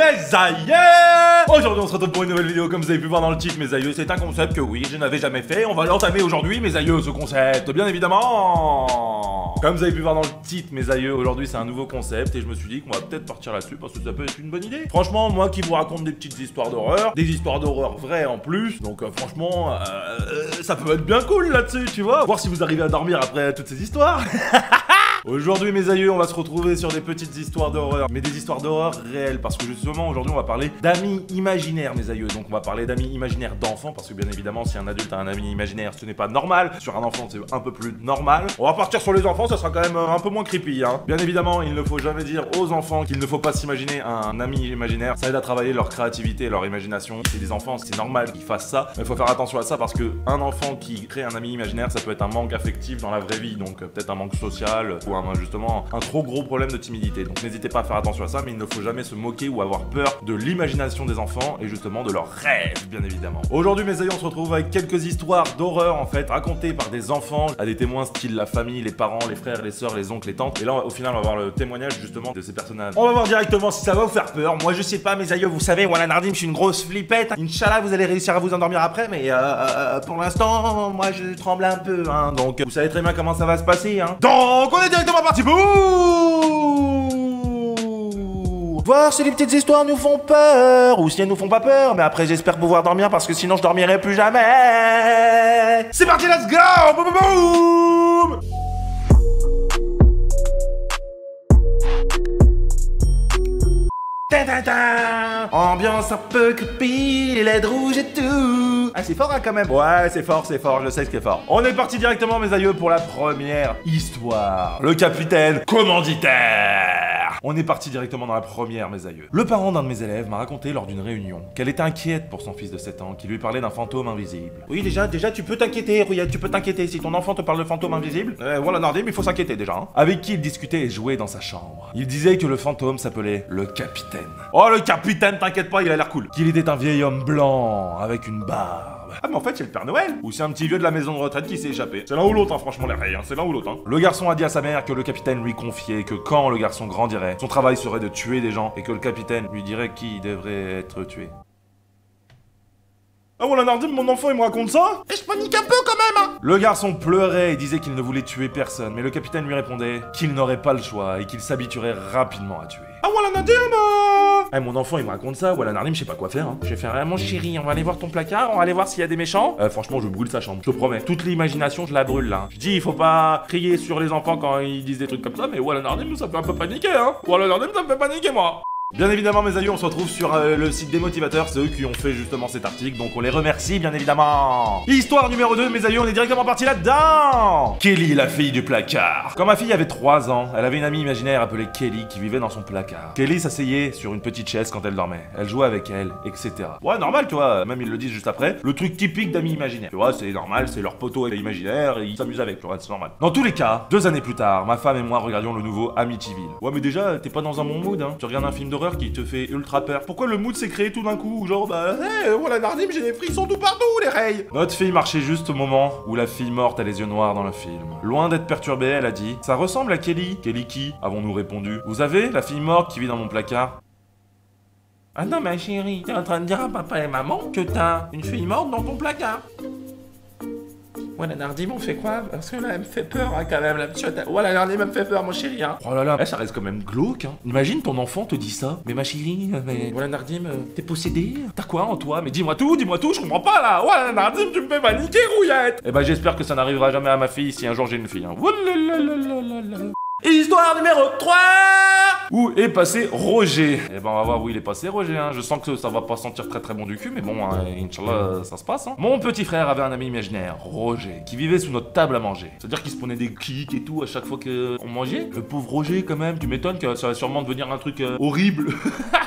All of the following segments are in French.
mes aïeux! Aujourd'hui on se retrouve pour une nouvelle vidéo comme vous avez pu voir dans le titre mes aïeux. C'est un concept que oui, je n'avais jamais fait. On va l'entamer aujourd'hui mes aïeux, ce concept, bien évidemment. Comme vous avez pu voir dans le titre mes aïeux, aujourd'hui c'est un nouveau concept et je me suis dit qu'on va peut-être partir là-dessus parce que ça peut être une bonne idée. Franchement, moi qui vous raconte des petites histoires d'horreur, des histoires d'horreur vraies en plus, donc franchement, ça peut être bien cool là-dessus, tu vois. Voir si vous arrivez à dormir après toutes ces histoires. Aujourd'hui mes aïeux, on va se retrouver sur des petites histoires d'horreur, mais des histoires d'horreur réelles, parce que justement aujourd'hui on va parler d'amis imaginaires mes aïeux. Donc on va parler d'amis imaginaires d'enfants, parce que bien évidemment si un adulte a un ami imaginaire ce n'est pas normal, sur un enfant c'est un peu plus normal. On va partir sur les enfants, ça sera quand même un peu moins creepy hein. Bien évidemment il ne faut jamais dire aux enfants qu'il ne faut pas s'imaginer un ami imaginaire, ça aide à travailler leur créativité, leur imagination. C'est des enfants, c'est normal qu'ils fassent ça, mais il faut faire attention à ça parce que un enfant qui crée un ami imaginaire ça peut être un manque affectif dans la vraie vie, donc peut-être un manque social ou justement un trop gros problème de timidité. Donc n'hésitez pas à faire attention à ça, mais il ne faut jamais se moquer ou avoir peur de l'imagination des enfants et justement de leurs rêves bien évidemment. Aujourd'hui mes aïeux on se retrouve avec quelques histoires d'horreur en fait racontées par des enfants à des témoins style la famille, les parents, les frères, les sœurs, les oncles, les tantes. Et là au final on va voir le témoignage justement de ces personnages. On va voir directement si ça va vous faire peur. Moi je sais pas mes aïeux, vous savez, voilà Nardim, je suis une grosse flippette. Inch'Allah vous allez réussir à vous endormir après, mais pour l'instant moi je tremble un peu hein. Donc vous savez très bien comment ça va se passer hein. Donc on est directement parti. Voir si les petites histoires nous font peur ou si elles nous font pas peur, mais après j'espère pouvoir dormir parce que sinon je dormirai plus jamais. C'est parti, let's go. Boum, boum, boum. Ambiance un peu creepy, les LED rouges et tout. Ah c'est fort hein, quand même. Ouais c'est fort, je sais que c'est fort. On est parti directement mes aïeux pour la première histoire. Le capitaine commanditaire. On est parti directement dans la première mes aïeux. Le parent d'un de mes élèves m'a raconté lors d'une réunion qu'elle était inquiète pour son fils de 7 ans qui lui parlait d'un fantôme invisible. Oui déjà tu peux t'inquiéter Ruyette, tu peux t'inquiéter si ton enfant te parle de fantôme invisible. Voilà Nardim, il faut s'inquiéter déjà hein. Avec qui il discutait et jouait dans sa chambre. Il disait que le fantôme s'appelait le capitaine. Oh le capitaine, t'inquiète pas, il a l'air cool. Qu'il était un vieil homme blanc avec une barbe. Ah mais en fait c'est le Père Noël. Ou c'est un petit vieux de la maison de retraite qui s'est échappé. C'est l'un ou l'autre hein, franchement les rayons, c'est l'un ou l'autre hein. Le garçon a dit à sa mère que le capitaine lui confiait que quand le garçon grandirait, son travail serait de tuer des gens et que le capitaine lui dirait qui devrait être tué. Ah voilà Nardim, mon enfant il me raconte ça. Et je panique un peu quand même hein. Le garçon pleurait et disait qu'il ne voulait tuer personne, mais le capitaine lui répondait qu'il n'aurait pas le choix et qu'il s'habituerait rapidement à tuer. Ah voilà Nardim. Eh mon enfant il me raconte ça, voilà Nardim je sais pas quoi faire hein. Je vais faire mon chéri, on va aller voir ton placard, on va aller voir s'il y a des méchants. Franchement je brûle sa chambre, je te promets. Toute l'imagination je la brûle là. Je dis il faut pas crier sur les enfants quand ils disent des trucs comme ça, mais voilà Nardim ça fait un peu paniquer hein. Voilà Nardim ça me fait paniquer moi. Bien évidemment mes aïeux on se retrouve sur le site des motivateurs, c'est eux qui ont fait justement cet article, donc on les remercie bien évidemment. Histoire numéro 2 mes aïeux, on est directement parti là-dedans. Kelly la fille du placard. Quand ma fille avait 3 ans, elle avait une amie imaginaire appelée Kelly qui vivait dans son placard. Kelly s'asseyait sur une petite chaise quand elle dormait, elle jouait avec elle, etc. Ouais normal tu vois, même ils le disent juste après, le truc typique d'amis imaginaires. Tu vois c'est normal, c'est leur poteau imaginaire et ils s'amusent avec, tu vois c'est normal. Dans tous les cas, 2 années plus tard, ma femme et moi regardions le nouveau Amityville. Ouais mais déjà t'es pas dans un bon mood hein, tu regardes un film d'horreur qui te fait ultra peur. Pourquoi le mood s'est créé tout d'un coup? Genre bah voilà Nardim j'ai des frissons tout partout les rails. Notre fille marchait juste au moment où la fille morte a les yeux noirs dans le film. Loin d'être perturbée elle a dit ça ressemble à Kelly. Kelly qui? Avons-nous répondu. Vous avez la fille morte qui vit dans mon placard? Ah non ma chérie, t'es en train de dire à papa et maman que t'as une fille morte dans ton placard. Voilà Nardim on fait quoi? Parce que là elle me fait peur hein, quand même la petite. Voilà Nardim elle me fait peur mon chéri hein. Oh là là, ça reste quand même glauque hein. Imagine ton enfant te dit ça. Mais ma chérie, mais voilà Nardim, t'es possédé? T'as quoi en toi? Mais dis-moi tout, je comprends pas là. Voilà Nardim tu me fais paniquer Rouillette. Eh ben j'espère que ça n'arrivera jamais à ma fille si un jour j'ai une fille hein. Histoire numéro 3. Où est passé Roger? Eh ben on va voir où il est passé Roger hein. Je sens que ça va pas sentir très bon du cul, mais bon hein, Inch'Allah ça se passe hein. Mon petit frère avait un ami imaginaire, Roger, qui vivait sous notre table à manger. C'est-à-dire qu'il se prenait des clics et tout à chaque fois qu'on mangeait. Le pauvre Roger quand même, tu m'étonnes que ça va sûrement devenir un truc horrible.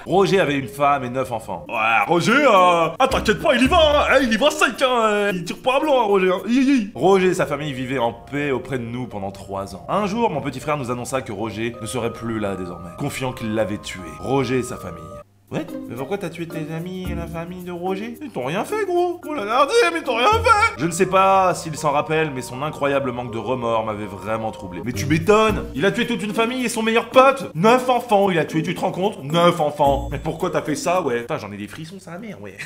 Roger avait une femme et 9 enfants. Ouais Roger, ah t'inquiète pas il y va hein. Il y va sec hein. Il tire pas à blanc hein, Roger hein. Roger et sa famille vivaient en paix auprès de nous pendant 3 ans. Un jour mon petit frère nous annonça que Roger ne serait plus là désormais, confiant qu'il l'avait tué. Roger et sa famille Ouais? Mais pourquoi t'as tué tes amis et la famille de Roger? Ils t'ont rien fait, gros! Oh la Nardim, ils t'ont rien fait! Je ne sais pas s'il s'en rappelle, mais son incroyable manque de remords m'avait vraiment troublé. Mais tu m'étonnes! Il a tué toute une famille et son meilleur pote! 9 enfants, il a tué, tu te rends compte? 9 enfants! Mais pourquoi t'as fait ça, ouais? Putain, j'en ai des frissons, ça la mère, ouais.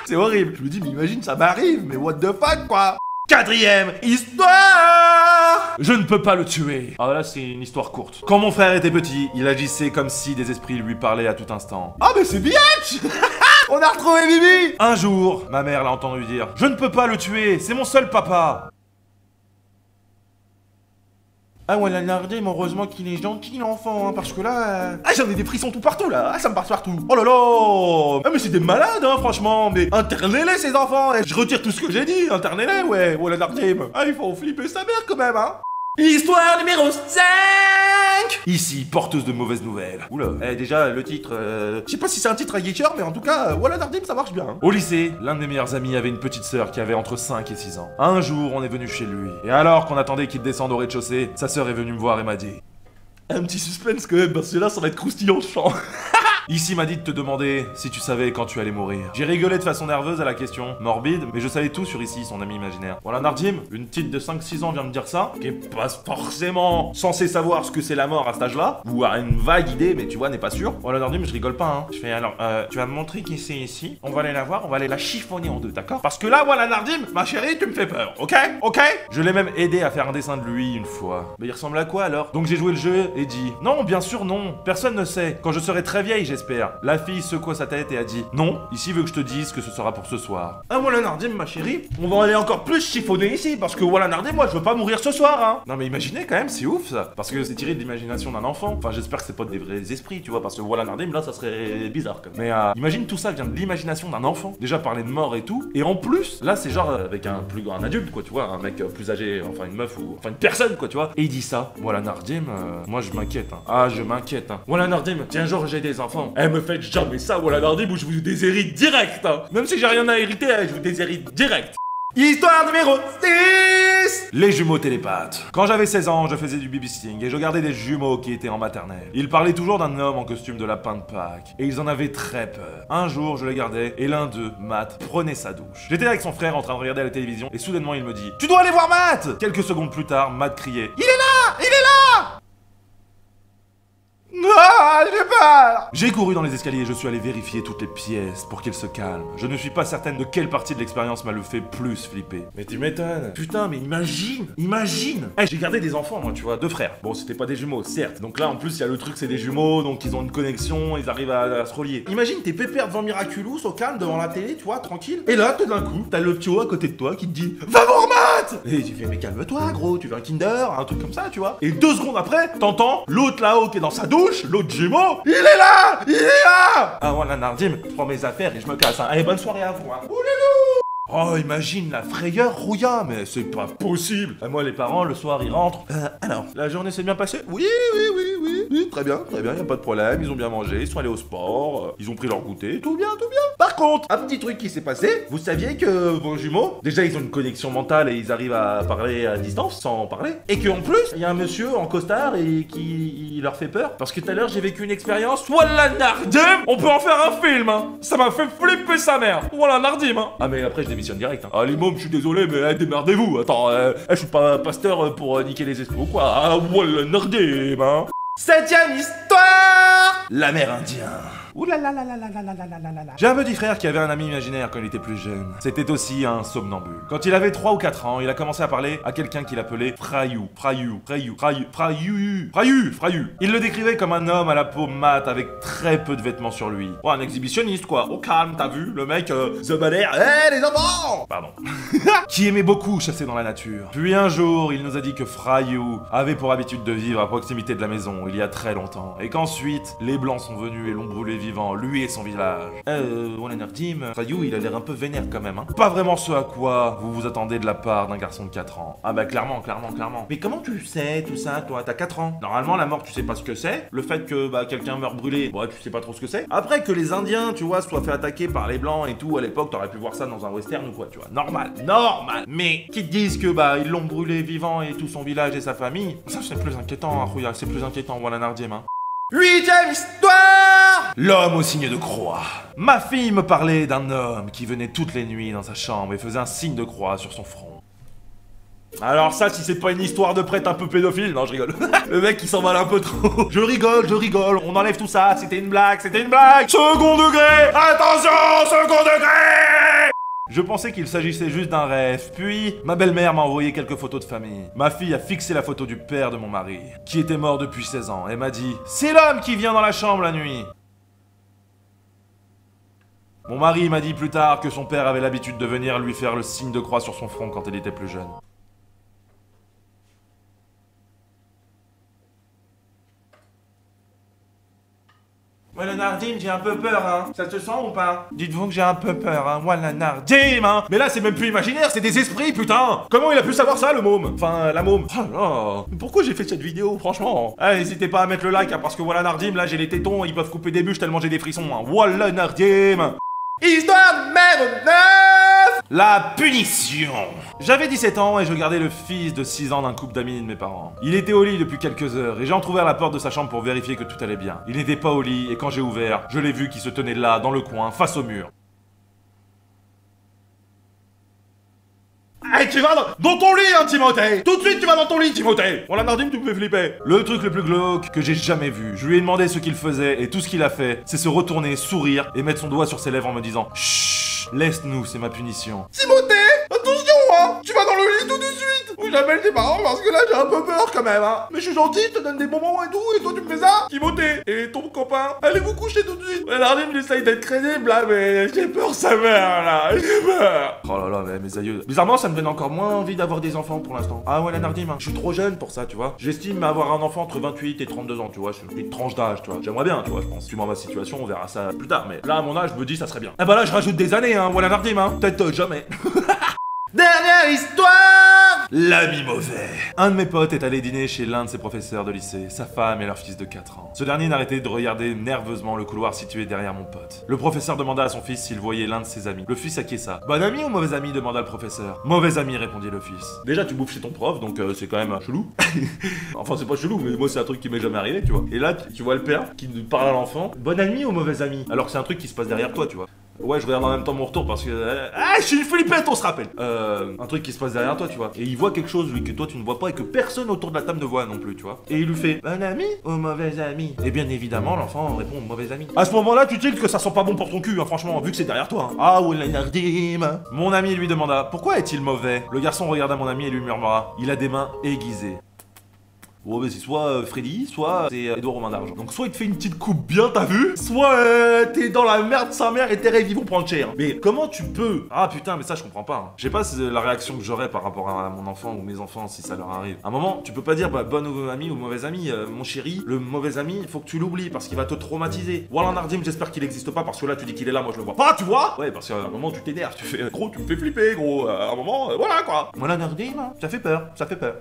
C'est horrible! Je me dis, mais imagine, ça m'arrive, mais what the fuck, quoi! Quatrième histoire! Je ne peux pas le tuer. Ah là, c'est une histoire courte. Quand mon frère était petit, il agissait comme si des esprits lui parlaient à tout instant. Ah mais c'est Biatch! On a retrouvé Bibi! Un jour, ma mère l'a entendu dire « Je ne peux pas le tuer, c'est mon seul papa !» Ah ouais, la Nardim, heureusement qu'il est gentil l'enfant, hein, parce que là... Ah, j'en ai des frissons tout partout, là. Ah, ça me passe partout. Oh là là. Ah, mais c'est des malades, hein, franchement. Mais internez-les, ces enfants. Je retire tout ce que j'ai dit. Internez-les, ouais. Oh, la Nardim. Ah, il faut flipper sa mère, quand même, hein. Histoire numéro 5. Ici, porteuse de mauvaises nouvelles. Oula, déjà, le titre... Je sais pas si c'est un titre à Geeker, mais en tout cas, voilà, Nardim, ça marche bien. Hein. Au lycée, l'un de mes meilleurs amis avait une petite sœur qui avait entre 5 et 6 ans. Un jour, on est venu chez lui. Et alors qu'on attendait qu'il descende au rez-de-chaussée, sa sœur est venue me voir et m'a dit... Un petit suspense quand même, parce que là, ça va être croustillant, je sens. Ici m'a dit de te demander si tu savais quand tu allais mourir. J'ai rigolé de façon nerveuse à la question, morbide, mais je savais tout sur Ici, son ami imaginaire. Voilà Nardim, une petite de 5-6 ans vient me dire ça, qui est pas forcément censé savoir ce que c'est la mort à cet âge-là, ou a une vague idée, mais tu vois, n'est pas sûr. Voilà Nardim, je rigole pas, hein. Je fais alors, tu vas me montrer qui c'est ici, on va aller la voir, on va aller la chiffonner en deux, d'accord? Parce que là, voilà Nardim, ma chérie, tu me fais peur, ok? Ok? Je l'ai même aidé à faire un dessin de lui une fois. Mais il ressemble à quoi alors? Donc j'ai joué le jeu et dit, non, bien sûr non, personne ne sait. Quand je serai très vieille, j'espère. La fille secoua sa tête et a dit non, ici veut que je te dise que ce sera pour ce soir. Ah voilà Nardim ma chérie, on va aller encore plus chiffonner ici parce que voilà Nardim, moi je veux pas mourir ce soir hein. Non mais imaginez quand même, c'est ouf ça. Parce que c'est tiré de l'imagination d'un enfant. Enfin j'espère que c'est pas des vrais esprits, tu vois, parce que voilà Nardim là ça serait bizarre quand même. Mais imagine tout ça vient de l'imagination d'un enfant. Déjà parler de mort et tout. Et en plus, là c'est genre avec un adulte quoi, tu vois, un mec plus âgé, enfin une meuf ou enfin une personne quoi, tu vois. Et il dit ça. Voilà Nardim, moi je m'inquiète hein. Ah je m'inquiète hein. Voilà Nardim, si un jour j'ai des enfants, me faites jamais ça, voilà Nardim, où je vous déshérite direct, hein. Même si j'ai rien à hériter, je vous déshérite direct. Histoire numéro 6. Les jumeaux télépathes. Quand j'avais 16 ans, je faisais du babysitting et je gardais des jumeaux qui étaient en maternelle. Ils parlaient toujours d'un homme en costume de lapin de Pâques et ils en avaient très peur. Un jour, je les gardais et l'un d'eux, Matt, prenait sa douche. J'étais avec son frère en train de regarder la télévision et soudainement il me dit « Tu dois aller voir Matt !» Quelques secondes plus tard, Matt criait « Il est là! Il est là !» Ah, j'ai peur! J'ai couru dans les escaliers et je suis allé vérifier toutes les pièces pour qu'il se calme. Je ne suis pas certaine de quelle partie de l'expérience m'a le fait plus flipper. Mais tu m'étonnes. Putain, mais imagine! J'ai gardé des enfants, moi, tu vois, 2 frères. Bon, c'était pas des jumeaux, certes. Donc là, en plus, il y a le truc, c'est des jumeaux, donc ils ont une connexion, ils arrivent à se relier. Imagine, t'es pépère devant Miraculous, au calme, devant la télé, tu vois, tranquille. Et là, tout d'un coup, t'as le petit haut à côté de toi qui te dit « Va voir Matt !» Et tu fais « Mais calme-toi, gros, tu veux un Kinder, un truc comme ça, tu vois. » Et 2 secondes après, t'entends l'autre là-haut qui est dans sa douche, l'autre jumeau, il est là! Il est là! Ah voilà Nardim, je prends mes affaires et je me casse. Hein. Allez, bonne soirée à vous. Hein. Oh, imagine la frayeur, Rouya, mais c'est pas possible. Moi, les parents, le soir, ils rentrent. Alors, la journée s'est bien passée? Oui, très bien, y a pas de problème. Ils ont bien mangé, ils sont allés au sport, ils ont pris leur goûter, tout bien. Par contre, un petit truc qui s'est passé, vous saviez que vos jumeaux, déjà, ils ont une connexion mentale et ils arrivent à parler à distance, sans parler. Et qu'en plus, il y a un monsieur en costard et qui leur fait peur. Parce que tout à l'heure, j'ai vécu une expérience. Voilà Nardim, on peut en faire un film, hein. Ça m'a fait flipper sa mère. Voilà Nardim, hein. Ah, mais après, je démissionne direct. Hein. Ah, les mômes, je suis désolé, mais démerdez-vous. Attends, je suis pas pasteur pour niquer les esprits ou quoi. Ah, voilà Nardim, hein. 7ème histoire. L'Amérindien. Ouh là là là là là là là là là là. J'ai un petit frère qui avait un ami imaginaire quand il était plus jeune. C'était aussi un somnambule. Quand il avait 3 ou 4 ans, il a commencé à parler à quelqu'un qu'il appelait Frayu. Il le décrivait comme un homme à la peau mate avec très peu de vêtements sur lui. Oh, un exhibitionniste quoi. Au calme, t'as vu? Le mec, The Balaire. Hé, les enfants! Pardon. Qui aimait beaucoup chasser dans la nature. Puis un jour, il nous a dit que Frayu avait pour habitude de vivre à proximité de la maison il y a très longtemps. Et qu'ensuite, les blancs sont venus et l'ont brûlé vivant, lui et son village. On a Nardim, Frayu, il a l'air un peu vénère quand même, hein. Pas vraiment ce à quoi vous vous attendez de la part d'un garçon de 4 ans. Ah bah clairement. Mais comment tu sais tout ça, toi? T'as 4 ans. Normalement, la mort, tu sais pas ce que c'est. Le fait que quelqu'un meurt brûlé, tu sais pas trop ce que c'est. Après que les Indiens, tu vois, soient fait attaquer par les blancs et tout, à l'époque, t'aurais pu voir ça dans un western ou quoi, tu vois. Normal. Mais qui te disent que ils l'ont brûlé vivant et tout son village et sa famille, ça c'est plus inquiétant, hein, Rouya, c'est plus inquiétant, voilà Nardim, hein. 8ème histoire. L'homme au signe de croix. Ma fille me parlait d'un homme qui venait toutes les nuits dans sa chambre et faisait un signe de croix sur son front. Alors ça, si c'est pas une histoire de prêtre un peu pédophile, non je rigole. Le mec qui s'en va un peu trop. Je rigole, on enlève tout ça, c'était une blague, Second degré. Attention, second degré. Je pensais qu'il s'agissait juste d'un rêve, puis ma belle-mère m'a envoyé quelques photos de famille. Ma fille a fixé la photo du père de mon mari, qui était mort depuis 16 ans, et m'a dit « C'est l'homme qui vient dans la chambre la nuit !» Mon mari m'a dit plus tard que son père avait l'habitude de venir lui faire le signe de croix sur son front quand il était plus jeune. Voilà Nardim, j'ai un peu peur, hein. Ça te sent ou pas? Dites-vous que j'ai un peu peur, hein. Voilà Nardim, hein. Mais là, c'est même plus imaginaire, c'est des esprits, putain. Comment il a pu savoir ça, le môme? Enfin, la môme. Oh là. Pourquoi j'ai fait cette vidéo, franchement? N'hésitez pas à mettre le like, hein, parce que voilà Nardim, là, j'ai les tétons, ils peuvent couper des bûches tellement j'ai des frissons, hein. Voilà Nardim. Histoire numéro 9. La punition. J'avais 17 ans et je gardais le fils de 6 ans d'un couple d'amis de mes parents. Il était au lit depuis quelques heures et j'ai entrouvert la porte de sa chambre pour vérifier que tout allait bien. Il n'était pas au lit et quand j'ai ouvert, je l'ai vu qui se tenait là, dans le coin, face au mur. Hey, tu vas dans ton lit, hein, Timothée. Tout de suite, tu vas dans ton lit, Timothée. Voilà, Nardim, tu me fais flipper. Le truc le plus glauque que j'ai jamais vu. Je lui ai demandé ce qu'il faisait et tout ce qu'il a fait, c'est se retourner, sourire et mettre son doigt sur ses lèvres en me disant « Chut, laisse-nous, c'est ma punition. » Timothée, attention, hein. Tu vas dans le lit tout de suite. Oui, j'appelle tes parents parce que là, j'ai un peu peur quand même, hein. Mais je suis gentil, je te donne des bonbons et tout, et toi, tu me fais ça. Timothée, et ton copain, allez vous coucher tout de suite. Ouais, Nardim, j'essaye d'être crédible, là, mais j'ai peur, sa mère, là. J'ai peur. Oh là là, mais mes aïeux. Bizarrement, ça me donne encore moins envie d'avoir des enfants pour l'instant. Ah ouais, la Nardim, hein. Je suis trop jeune pour ça, tu vois. J'estime avoir un enfant entre 28 et 32 ans, tu vois. C'est une tranche d'âge, tu vois. J'aimerais bien, tu vois, je pense. Tu vois ma situation, on verra ça plus tard, mais là, à mon âge, je me dis, ça serait bien. Ah bah là, je rajoute des années, hein. Voilà, Nardim, hein. Peut-être jamais. Dernière histoire! L'ami mauvais. Un de mes potes est allé dîner chez l'un de ses professeurs de lycée, sa femme et leur fils de 4 ans. Ce dernier n'arrêtait de regarder nerveusement le couloir situé derrière mon pote. Le professeur demanda à son fils s'il voyait l'un de ses amis. Le fils acquiesça. Bon ami ou mauvais ami? Demanda le professeur. Mauvais ami, répondit le fils. Déjà tu bouffes chez ton prof, donc c'est quand même chelou. Enfin c'est pas chelou, mais moi c'est un truc qui m'est jamais arrivé, tu vois. Et là tu vois le père qui parle à l'enfant. Bon ami ou mauvais ami? Alors que c'est un truc qui se passe derrière toi, tu vois. Ouais, je regarde en même temps mon retour parce que... Ah, je suis une flippette, on se rappelle. Un truc qui se passe derrière toi, tu vois. Et il voit quelque chose, lui, que toi, tu ne vois pas et que personne autour de la table ne voit non plus, tu vois. Et il lui fait, un ami ou mauvais ami? Et bien évidemment, l'enfant répond, mauvais ami. À ce moment-là, tu tiltes que ça sent pas bon pour ton cul, hein, franchement, vu que c'est derrière toi. Hein. Ah, ouais, la Nardim. Mon ami lui demanda, pourquoi est-il mauvais? Le garçon regarda mon ami et lui murmura, il a des mains aiguisées. Oh bah c'est soit Freddy, soit c'est Edouard Romain d'Argent. Donc soit il te fait une petite coupe bien, t'as vu? Soit t'es dans la merde sa mère et tes rêves ils vont prendre cher. Mais comment tu peux? Ah putain, mais ça je comprends pas. Hein. Je sais pas si c'est la réaction que j'aurais par rapport à mon enfant ou mes enfants si ça leur arrive. À un moment, tu peux pas dire bah bon ami ou mauvais ami. Mon chéri, le mauvais ami, faut que tu l'oublies parce qu'il va te traumatiser. Voilà Nardim, j'espère qu'il existe pas parce que là tu dis qu'il est là, moi je le vois pas, tu vois? Ouais, parce qu'à un moment tu t'énerves, tu fais gros, tu me fais flipper gros. À un moment, voilà quoi. Voilà Nardim, hein. Ça fait peur, ça fait peur.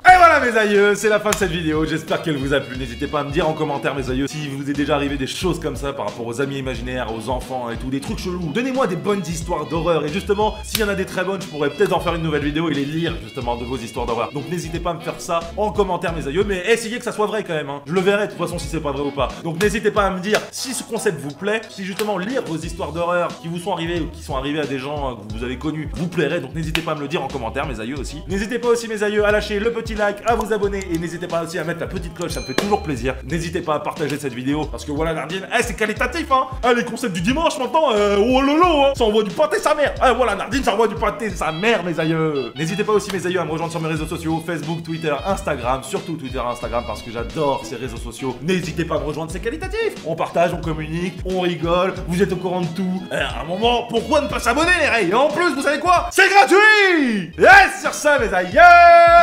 Et voilà mes aïeux, c'est la fin de cette vidéo, j'espère qu'elle vous a plu. N'hésitez pas à me dire en commentaire mes aïeux si vous est déjà arrivé des choses comme ça par rapport aux amis imaginaires, aux enfants et tout, des trucs chelous. Donnez-moi des bonnes histoires d'horreur et justement, s'il y en a des très bonnes, je pourrais peut-être en faire une nouvelle vidéo et les lire justement de vos histoires d'horreur. Donc n'hésitez pas à me faire ça en commentaire mes aïeux, mais essayez que ça soit vrai quand même, hein. Je le verrai de toute façon si c'est pas vrai ou pas. Donc n'hésitez pas à me dire si ce concept vous plaît, si justement lire vos histoires d'horreur qui vous sont arrivées ou qui sont arrivées à des gens que vous avez connus vous plairait. Donc n'hésitez pas à me le dire en commentaire mes aïeux aussi. N'hésitez pas aussi mes aïeux à lâcher le petit like, à vous abonner et n'hésitez pas aussi à mettre la petite cloche, ça me fait toujours plaisir. N'hésitez pas à partager cette vidéo parce que voilà Nardim, c'est qualitatif hein. Les concepts du dimanche maintenant, oh lolo hein. Ça envoie du pâté sa mère. Voilà Nardim, ça envoie du pâté sa mère mes aïeux. N'hésitez pas aussi mes aïeux à me rejoindre sur mes réseaux sociaux, Facebook, Twitter, Instagram, surtout Twitter et Instagram parce que j'adore ces réseaux sociaux. N'hésitez pas à me rejoindre, c'est qualitatif. On partage, on communique, on rigole, vous êtes au courant de tout. À un moment, pourquoi ne pas s'abonner les rails? Et en plus, vous savez quoi? C'est gratuit. Et sur ça mes aïeux,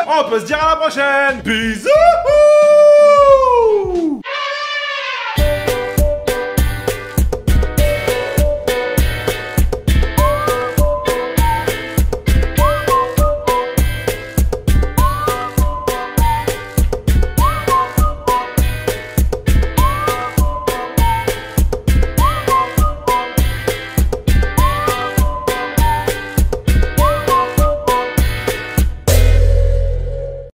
on peut se dire à la prochaine. Bisous.